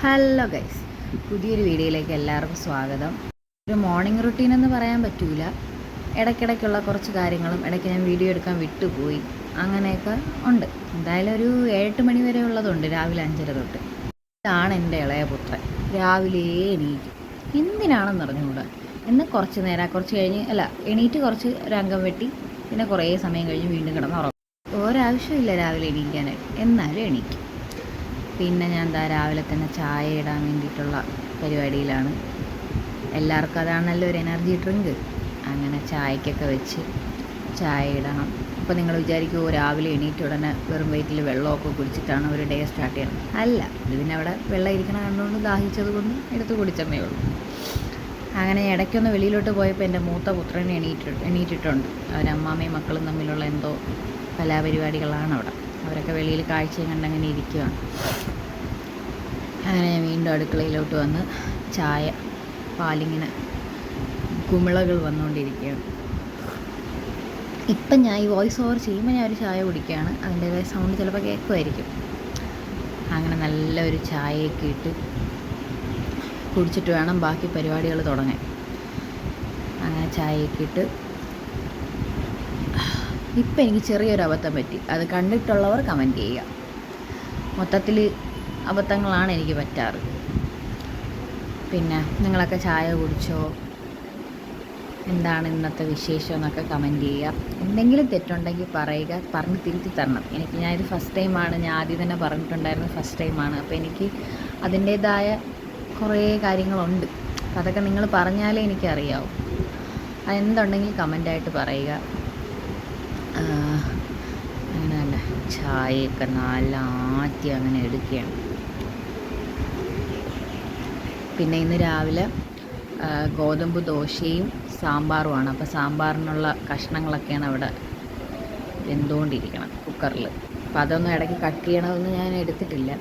Hello guys, പുതിയൊരു വീഡിയോയിലേക്ക് എല്ലാവർക്കും സ്വാഗതം. ഒരു മോർണിംഗ് റുട്ടീൻ എന്ന് പറയാൻ പറ്റൂല, ഇടയ്ക്കിടയ്ക്കുള്ള കുറച്ച് കാര്യങ്ങളും ഇടയ്ക്ക് ഞാൻ വീഡിയോ എടുക്കാൻ വിട്ടുപോയി, അങ്ങനെയൊക്കെ ഉണ്ട്. എന്തായാലും ഒരു 7-8 മണി വരെ ഉള്ളതുണ്ട്, രാവിലെ 5:30 തൊട്ട്. ഇതാണ് എൻ്റെ ഇളയ പുത്രൻ. രാവിലെ എണീക്കും, എന്തിനാണെന്ന് അറിഞ്ഞുകൂടാ. എന്ന് കുറച്ച് കഴിഞ്ഞ് എണീറ്റ് കുറച്ച് ഒരു അംഗം വെട്ടി, പിന്നെ കുറേ സമയം കഴിഞ്ഞ് വീണ്ടും കിടന്ന് ഉറങ്ങും. ഒരാവശ്യമില്ല രാവിലെ എണീക്കാനായിട്ട്, എന്നാലും എണീക്കും. പിന്നെ ഞാൻ രാവിലെ തന്നെ ചായ ഇടാൻ വേണ്ടിയിട്ടുള്ള പരിപാടിയിലാണ്. എല്ലാവർക്കും അതാണല്ലോ ഒരു എനർജി ഡ്രിങ്ക്. അങ്ങനെ ചായക്കൊക്കെ വെച്ച് ചായ ഇടണം. അപ്പോൾ നിങ്ങൾ വിചാരിക്കുമോ രാവിലെ എണീറ്റ് ഉടനെ വെറും വയറ്റിൽ വെള്ളമൊക്കെ കുടിച്ചിട്ടാണ് ഒരു ഡേ സ്റ്റാർട്ട് ചെയ്യണം? അല്ല, ഇത് പിന്നെ അവിടെ വെള്ളം ഇരിക്കണ കണ്ടുകൊണ്ട് ദാഹിച്ചത് കൊണ്ട് എടുത്ത് കുടിച്ചെന്നേ ഉള്ളൂ. അങ്ങനെ ഇടയ്ക്കൊന്ന് വെളിയിലോട്ട് പോയപ്പോൾ എൻ്റെ മൂത്ത പുത്രൻ എണീറ്റിട്ടുണ്ട്. അവരമ്മാമ്മയും മക്കളും തമ്മിലുള്ള എന്തോ കലാപരിപാടികളാണ് അവിടെ. അവരൊക്കെ വെളിയിൽ കാഴ്ചയും കണ്ടങ്ങനെ ഇരിക്കുകയാണ്. അങ്ങനെ ഞാൻ വീണ്ടും അടുക്കളയിലോട്ട് വന്ന് ചായ, പാലിങ്ങനെ കുമിളകൾ വന്നുകൊണ്ടിരിക്കുകയാണ്. ഇപ്പം ഞാൻ ഈ വോയിസ് ഓവർ ചെയ്യുമ്പോൾ ഞാൻ ഒരു ചായ കുടിക്കുകയാണ്. അതിൻ്റേതായ സൗണ്ട് ചിലപ്പോൾ കേൾക്കുമായിരിക്കും. അങ്ങനെ നല്ലൊരു ചായയൊക്കെ ഇട്ട് കുടിച്ചിട്ട് വേണം ബാക്കി പരിപാടികൾ തുടങ്ങാൻ. അങ്ങനെ ചായയൊക്കെ ഇട്ട് ഇപ്പം എനിക്ക് ചെറിയൊരു അബദ്ധം പറ്റി. അത് കണ്ടിട്ടുള്ളവർ കമൻറ്റ് ചെയ്യുക. മൊത്തത്തിൽ അബദ്ധങ്ങളാണ് എനിക്ക് പറ്റാറ്. പിന്നെ നിങ്ങളൊക്കെ ചായ കുടിച്ചോ, എന്താണ് ഇന്നത്തെ വിശേഷം എന്നൊക്കെ കമൻറ്റ് ചെയ്യുക. എന്തെങ്കിലും തെറ്റുണ്ടെങ്കിൽ പറയുക, പറഞ്ഞ് തിരുത്തി തരണം. ഞാനിത് ഫസ്റ്റ് ടൈമാണ്, ഞാൻ ആദ്യം തന്നെ പറഞ്ഞിട്ടുണ്ടായിരുന്നു ഫസ്റ്റ് ടൈമാണ്. അപ്പോൾ എനിക്ക് അതിൻ്റേതായ കുറേ കാര്യങ്ങളുണ്ട്. അപ്പോൾ അതൊക്കെ നിങ്ങൾ പറഞ്ഞാലേ എനിക്കറിയാവും. അതെന്തുണ്ടെങ്കിൽ കമൻ്റായിട്ട് പറയുക. അങ്ങനെ തന്നെ ചായയൊക്കെ നല്ല ആറ്റി അങ്ങനെ എടുക്കുകയാണ്. പിന്നെ ഇന്ന് രാവിലെ ഗോതമ്പ് ദോശയും സാമ്പാറുമാണ്. അപ്പോൾ സാമ്പാറിനുള്ള കഷ്ണങ്ങളൊക്കെയാണ് അവിടെ വെന്തുകൊണ്ടിരിക്കണം കുക്കറിൽ. അപ്പോൾ അതൊന്നും ഇടയ്ക്ക് കട്ട് ചെയ്യണമെന്ന് ഞാൻ എടുത്തിട്ടില്ല.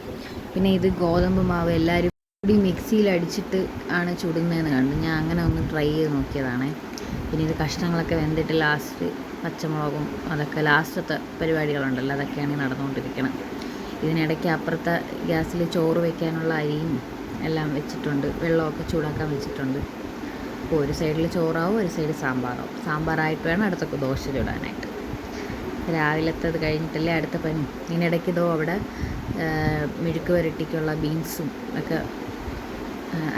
പിന്നെ ഇത് ഗോതമ്പ് മാവ് എല്ലാവരും കൂടി മിക്സിയിൽ അടിച്ചിട്ട് ആണ് ചുടുന്നതെന്ന് കണ്ടു. ഞാൻ അങ്ങനെ ഒന്ന് ട്രൈ ചെയ്ത് നോക്കിയതാണ്. പിന്നെ ഇത് കഷ്ണങ്ങളൊക്കെ വെന്തിട്ട് ലാസ്റ്റ് പച്ചമുളകും അതൊക്കെ ലാസ്റ്റത്തെ പരിപാടികളുണ്ടല്ലോ, അതൊക്കെയാണ് നടന്നുകൊണ്ടിരിക്കണം. ഇതിനിടയ്ക്ക് അപ്പുറത്തെ ഗ്യാസിൽ ചോറ് വയ്ക്കാനുള്ള അരിയും എല്ലാം വെച്ചിട്ടുണ്ട്, വെള്ളമൊക്കെ ചൂടാക്കാൻ വെച്ചിട്ടുണ്ട്. അപ്പോൾ ഒരു സൈഡിൽ ചോറാവും, ഒരു സൈഡ് സാമ്പാറാവും. സാമ്പാറായിട്ട് വേണം അടുത്ത ദോശ ചുടാനായിട്ട്. രാവിലത്തേത് കഴിഞ്ഞിട്ടല്ലേ അടുത്ത പനി. ഇതിനിടയ്ക്ക് അവിടെ മെഴുക്ക് വരട്ടിക്കുള്ള ബീൻസും ഒക്കെ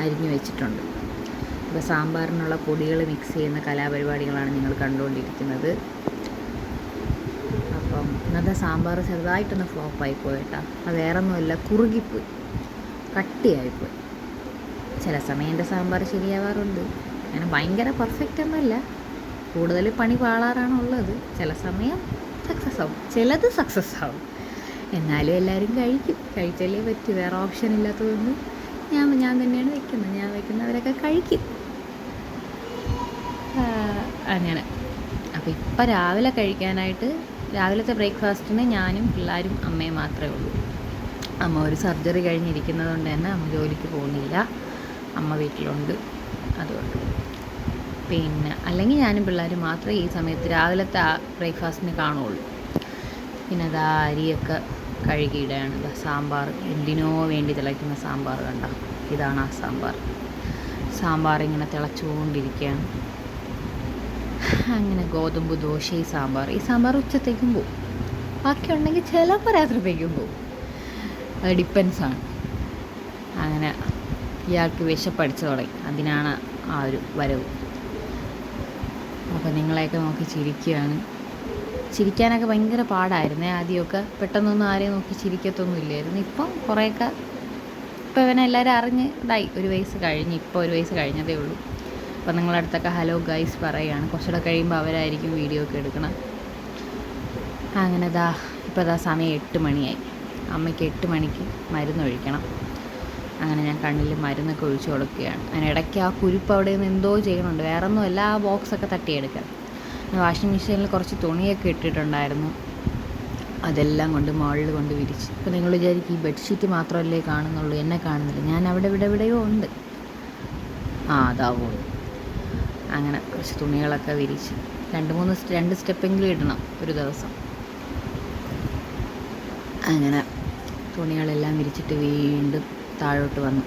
അരിഞ്ഞു വെച്ചിട്ടുണ്ട്. ഇപ്പോൾ സാമ്പാറിനുള്ള പൊടികൾ മിക്സ് ചെയ്യുന്ന കലാപരിപാടികളാണ് നിങ്ങൾ കണ്ടുകൊണ്ടിരിക്കുന്നത്. അപ്പം ഇന്നത്തെ സാമ്പാർ ചെറുതായിട്ടൊന്ന് ഫ്ലോപ്പായി പോയിട്ടാ. അത് വേറൊന്നുമല്ല, കുറുകിപ്പോയി, കട്ടിയായിപ്പോയി. ചില സമയം എൻ്റെ സാമ്പാർ ശരിയാവാറുണ്ട്. അങ്ങനെ ഭയങ്കര പെർഫെക്റ്റ് ഒന്നുമല്ല, കൂടുതൽ പണി പാളാറാണുള്ളത്. ചില സമയം സക്സസ് ആവും, ചിലത് സക്സസ് ആവും. എന്നാലും എല്ലാവരും കഴിച്ചല്ലേ പറ്റൂ. വേറെ ഓപ്ഷൻ ഇല്ലാത്തതുകൊണ്ട് ഞാൻ തന്നെയാണ് വെക്കുന്നത്. ഞാൻ വെക്കുന്നവരൊക്കെ കഴിക്കും. അങ്ങനെ അപ്പോൾ ഇപ്പം രാവിലെ കഴിക്കാനായിട്ട്, രാവിലത്തെ ബ്രേക്ക്ഫാസ്റ്റിന് ഞാനും പിള്ളേരും അമ്മയും മാത്രമേ ഉള്ളൂ. അമ്മ ഒരു സർജറി കഴിഞ്ഞിരിക്കുന്നത് കൊണ്ട് തന്നെ അമ്മ ജോലിക്ക് പോകുന്നില്ല, അമ്മ വീട്ടിലുണ്ട്. അതുകൊണ്ട് പിന്നെ അല്ലെങ്കിൽ ഞാനും പിള്ളേരും മാത്രമേ ഈ സമയത്ത് രാവിലത്തെ ബ്രേക്ക്ഫാസ്റ്റിന് കാണുള്ളൂ. പിന്നെ അത് അരിയൊക്കെ കഴുകിയിടുകയാണ്. സാമ്പാർ എന്തിനോ വേണ്ടി തിളയ്ക്കുന്ന സാമ്പാർ കണ്ട, ഇതാണ് ആ സാമ്പാർ ഇങ്ങനെ തിളച്ചുകൊണ്ടിരിക്കുകയാണ്. അങ്ങനെ ഗോതമ്പ് ദോശയും സാമ്പാർ. ഈ സാമ്പാർ ഉച്ചത്തേക്കും പോവും, ബാക്കിയുണ്ടെങ്കിൽ ചിലപ്പോൾ രാത്രിത്തേക്കും പോവും. അത് ഡിപ്പെൻസാണ്. അങ്ങനെ ഇയാൾക്ക് വിശപ്പടിച്ചു തുടങ്ങി, അതിനാണ് ആ ഒരു വരവ്. അപ്പോൾ നിങ്ങളെയൊക്കെ നോക്കി ചിരിക്കുകയാണ്. ചിരിക്കാനൊക്കെ ഭയങ്കര പാടായിരുന്നേ ആദ്യമൊക്കെ. പെട്ടെന്നൊന്നും ആരെയും നോക്കി ചിരിക്കത്തൊന്നും ഇല്ലായിരുന്നു. ഇപ്പം കുറേയൊക്കെ ഇപ്പോൾ ഇവനെല്ലാവരും അറിഞ്ഞ് ഇതായി. 1 വയസ്സ് കഴിഞ്ഞ്, ഇപ്പോൾ 1 വയസ്സ് കഴിഞ്ഞതേ ഉള്ളൂ. അപ്പോൾ നിങ്ങളടുത്തൊക്കെ ഹലോ ഗൈസ് പറയുകയാണ്. കുറച്ചുകൂടെ കഴിയുമ്പോൾ അവരായിരിക്കും വീഡിയോ ഒക്കെ എടുക്കണം. അങ്ങനെ ഇപ്പോൾ സമയം 8 മണിയായി. അമ്മയ്ക്ക് 8 മണിക്ക് മരുന്നൊഴിക്കണം. അങ്ങനെ ഞാൻ കണ്ണിൽ മരുന്നൊക്കെ ഒഴിച്ചു കൊടുക്കുകയാണ്. അതിനിടയ്ക്ക് ആ കുരുപ്പ് അവിടെ നിന്ന് എന്തോ ചെയ്യുന്നുണ്ട്, വേറെ ഒന്നുമല്ല, ആ ബോക്സൊക്കെ തട്ടിയെടുക്കാം. വാഷിംഗ് മെഷീനിൽ കുറച്ച് തുണിയൊക്കെ ഇട്ടിട്ടുണ്ടായിരുന്നു, അതെല്ലാം കൊണ്ട് മുകളിൽ കൊണ്ട് വിരിച്ച്. ഇപ്പോൾ നിങ്ങൾ വിചാരിക്കും ഈ ബെഡ്ഷീറ്റ് മാത്രമല്ലേ കാണുന്നുള്ളൂ, എന്നെ കാണുന്നില്ല. ഞാൻ അവിടെ എവിടെയോ ഉണ്ട്. അതാവും. അങ്ങനെ കുറച്ച് തുണികളൊക്കെ വിരിച്ച് 2 സ്റ്റെപ്പെങ്കിലും ഇടണം ഒരു ദിവസം. അങ്ങനെ തുണികളെല്ലാം വിരിച്ചിട്ട് വീണ്ടും താഴോട്ട് വന്നു.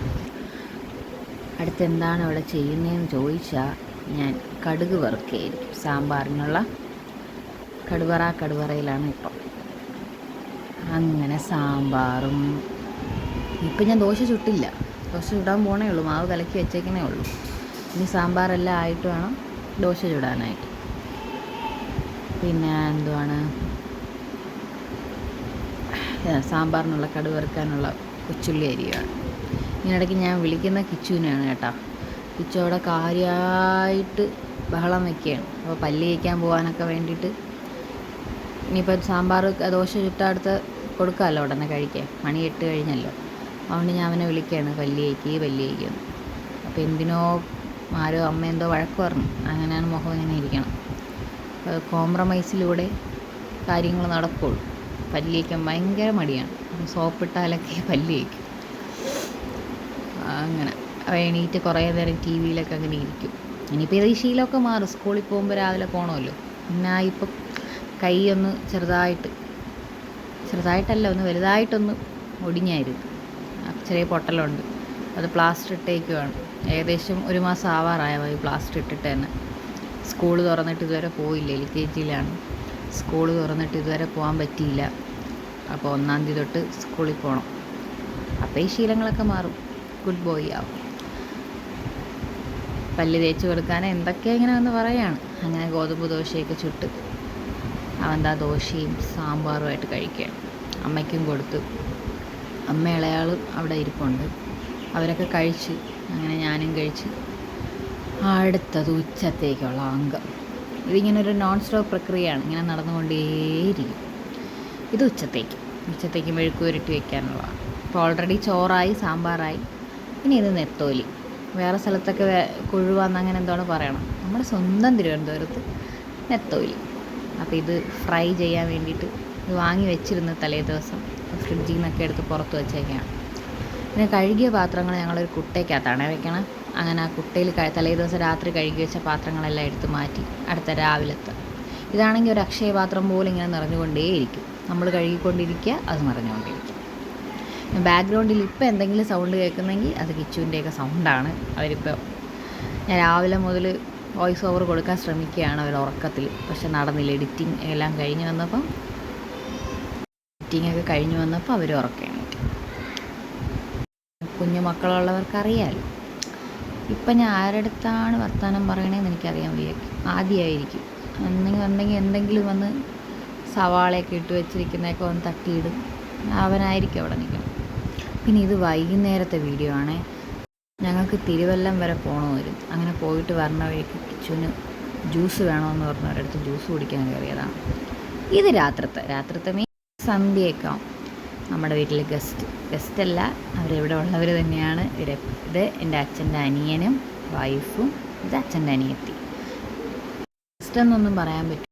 അടുത്തെന്താണ് അവിടെ ചെയ്യുന്നതെന്ന് ചോദിച്ചാൽ ഞാൻ കടുക് വറുക്കുകയായിരിക്കും. സാമ്പാറിനുള്ള കടുവറയിലാണ് ഇപ്പം. അങ്ങനെ സാമ്പാറും ഇപ്പം ഞാൻ ദോശ ചുട്ടില്ല, ദോശ ചുടാൻ പോണേ ഉള്ളൂ, മാവ് കലക്കി വെച്ചേക്കണേ ഉള്ളൂ. ഇനി സാമ്പാറെല്ലാം ആയിട്ട് വേണം ദോശ ചുടാനായിട്ട്. പിന്നെ എന്തുവാണ്, സാമ്പാറിനുള്ള കടുക് വറുക്കാനുള്ള കൊച്ചുള്ളി അരിയാണ്. ഇതിനിടയ്ക്ക് ഞാൻ വിളിക്കുന്ന കിച്ചുവിനെയാണ് കേട്ടോ. കിച്ചു അവിടെ കാര്യമായിട്ട് ബഹളം വയ്ക്കുകയാണ്. അപ്പോൾ പല്ല് തേക്കാൻ പോകാനൊക്കെ വേണ്ടിയിട്ട് ഇനിയിപ്പോൾ സാമ്പാർ ദോശ ചുട്ടടുത്ത് കൊടുക്കാമല്ലോ ഉടനെ കഴിക്കാൻ, മണി 8 കഴിഞ്ഞല്ലോ. അതുകൊണ്ട് ഞാൻ അവനെ വിളിക്കുകയാണ്, പല്ല് തേക്കുന്നു. അപ്പോൾ എന്തിനോ ആരോ അമ്മ എന്തോ വഴക്ക് പറഞ്ഞു, അങ്ങനെയാണ് മുഖം ഇങ്ങനെ ഇരിക്കണം. കോംപ്രമൈസിലൂടെ കാര്യങ്ങൾ നടക്കുകയുള്ളൂ. പല്ല് തേക്കാൻ ഭയങ്കര മടിയാണ്, സോപ്പിട്ടാലൊക്കെ പല്ല് തേക്കും. അങ്ങനെ എണീറ്റ് കുറേ നേരം ടി വിയിലൊക്കെ അങ്ങനെ ഇരിക്കും. ഇനിയിപ്പോൾ ഇത് ഈ ശീലമൊക്കെ മാറും, സ്കൂളിൽ പോകുമ്പോൾ രാവിലെ പോകണമല്ലോ. പിന്നെ ഇപ്പം കൈ ഒന്ന് ചെറുതായിട്ടല്ല, ഒന്ന് വലുതായിട്ടൊന്ന് ഒടിഞ്ഞായിരുന്നു, ചെറിയ പൊട്ടലുണ്ട്. അത് പ്ലാസ്റ്റർ ഇട്ടേക്കുവാണ്. ഏകദേശം 1 മാസം ആവാറായോ ഈ പ്ലാസ്റ്റർ ഇട്ടിട്ട് തന്നെ. സ്കൂൾ തുറന്നിട്ട് ഇതുവരെ പോയില്ല, LKGയിലാണ്. സ്കൂൾ തുറന്നിട്ട് ഇതുവരെ പോകാൻ പറ്റിയില്ല. അപ്പോൾ 1-ാം തീയതി തൊട്ട് സ്കൂളിൽ പോകണം. അപ്പോൾ ഈ ശീലങ്ങളൊക്കെ മാറും, ഗുഡ് ബോയ് ആവും. പല്ല് തേച്ച് കൊടുക്കാൻ എന്തൊക്കെ ഇങ്ങനെ വന്ന് പറയുകയാണ്. അങ്ങനെ ഗോതമ്പ് ദോശയൊക്കെ ചുട്ട് അവൻ്റെ ആ ദോശയും സാമ്പാറുമായിട്ട് കഴിക്കുകയാണ്. അമ്മയ്ക്കും കൊടുത്തു. അമ്മ ഇളയാളും അവിടെ ഇരിപ്പുണ്ട്. അവരൊക്കെ കഴിച്ച് അങ്ങനെ ഞാനും കഴിച്ച്. അടുത്തത് ഉച്ചത്തേക്കുള്ള അംഗം. ഇതിങ്ങനെ ഒരു നോൺ സ്റ്റോപ്പ് പ്രക്രിയയാണ്, ഇങ്ങനെ നടന്നുകൊണ്ടേയിരിക്കും. ഇത് ഉച്ചത്തേക്ക് മെഴുക്ക് പുരട്ടി വയ്ക്കാനുള്ളതാണ്. ഇപ്പോൾ ഓൾറെഡി ചോറായി, സാമ്പാറായി. ഇനി ഇത് നെത്തോലി. വേറെ സ്ഥലത്തൊക്കെ കൊഴുവാന്ന് അങ്ങനെ എന്താണ് പറയണം, നമ്മുടെ സ്വന്തം തിരുവനന്തപുരത്ത് നെത്തോലി. അപ്പോൾ ഇത് ഫ്രൈ ചെയ്യാൻ വേണ്ടിയിട്ട് ഇത് വാങ്ങി വെച്ചിരുന്ന തലേ ദിവസം ഫ്രിഡ്ജിൽ നിന്നൊക്കെ എടുത്ത് പുറത്ത് വെച്ചേക്കാണ്. പിന്നെ കഴുകിയ പാത്രങ്ങൾ ഞങ്ങളൊരു കുട്ടയ്ക്കകത്താണ് വെക്കണം. അങ്ങനെ ആ കുട്ടയിൽ തലേ ദിവസം രാത്രി കഴുകി വെച്ച പാത്രങ്ങളെല്ലാം എടുത്ത് മാറ്റി അടുത്ത രാവിലത്തെ. ഇതാണെങ്കിൽ ഒരു അക്ഷയ പാത്രം പോലെ ഇങ്ങനെ നിറഞ്ഞുകൊണ്ടേയിരിക്കും. നമ്മൾ കഴുകിക്കൊണ്ടിരിക്കുക, അത് നിറഞ്ഞുകൊണ്ടിരിക്കും. ബാക്ക്ഗ്രൗണ്ടിൽ ഇപ്പോൾ എന്തെങ്കിലും സൗണ്ട് കേൾക്കുന്നെങ്കിൽ അത് കിച്ചുവിൻ്റെയൊക്കെ സൗണ്ടാണ്. അവരിപ്പോൾ ഞാൻ രാവിലെ മുതൽ വോയിസ് ഓവർ കൊടുക്കാൻ ശ്രമിക്കുകയാണ് അവർ ഉറക്കത്തിൽ, പക്ഷെ നടന്നില്ല. എഡിറ്റിങ്ങൊക്കെ കഴിഞ്ഞ് വന്നപ്പോൾ അവർ ഉറക്കുകയാണ്. കുഞ്ഞു മക്കളുള്ളവർക്കറിയാമല്ലോ. ഇപ്പം ഞാൻ ആരടുത്താണ് വർത്തമാനം പറയണതെന്ന് എനിക്കറിയാൻ വയ്യ. ആദ്യമായിരിക്കും എന്തെങ്കിലും വന്ന് സവാളയൊക്കെ ഇട്ട് വെച്ചിരിക്കുന്നതൊക്കെ ഒന്ന് തട്ടിയിടും. അവനായിരിക്കും അവിടെ നിൽക്കണം. പിന്നെ ഇത് വൈകുന്നേരത്തെ വീഡിയോ ആണേ. ഞങ്ങൾക്ക് തിരുവല്ലം വരെ പോകണമായിരുന്നു. അങ്ങനെ പോയിട്ട് വരണ വഴിക്ക് കിച്ചുവിന് ജ്യൂസ് വേണമെന്ന് പറഞ്ഞവരടുത്ത് ജ്യൂസ് കുടിക്കാൻ കയറിയതാണ്. ഇത് രാത്രത്തെ സന്ധ്യയൊക്കെ നമ്മുടെ വീട്ടിൽ ഗസ്റ്റല്ല, അവരെവിടെ ഉള്ളവർ തന്നെയാണ്. ഇത് എൻ്റെ അച്ഛൻ്റെ അനിയനും വൈഫും, ഇത് അച്ഛൻ്റെ അനിയത്തി. ഗസ്റ്റ് എന്നൊന്നും പറയാൻ പറ്റും.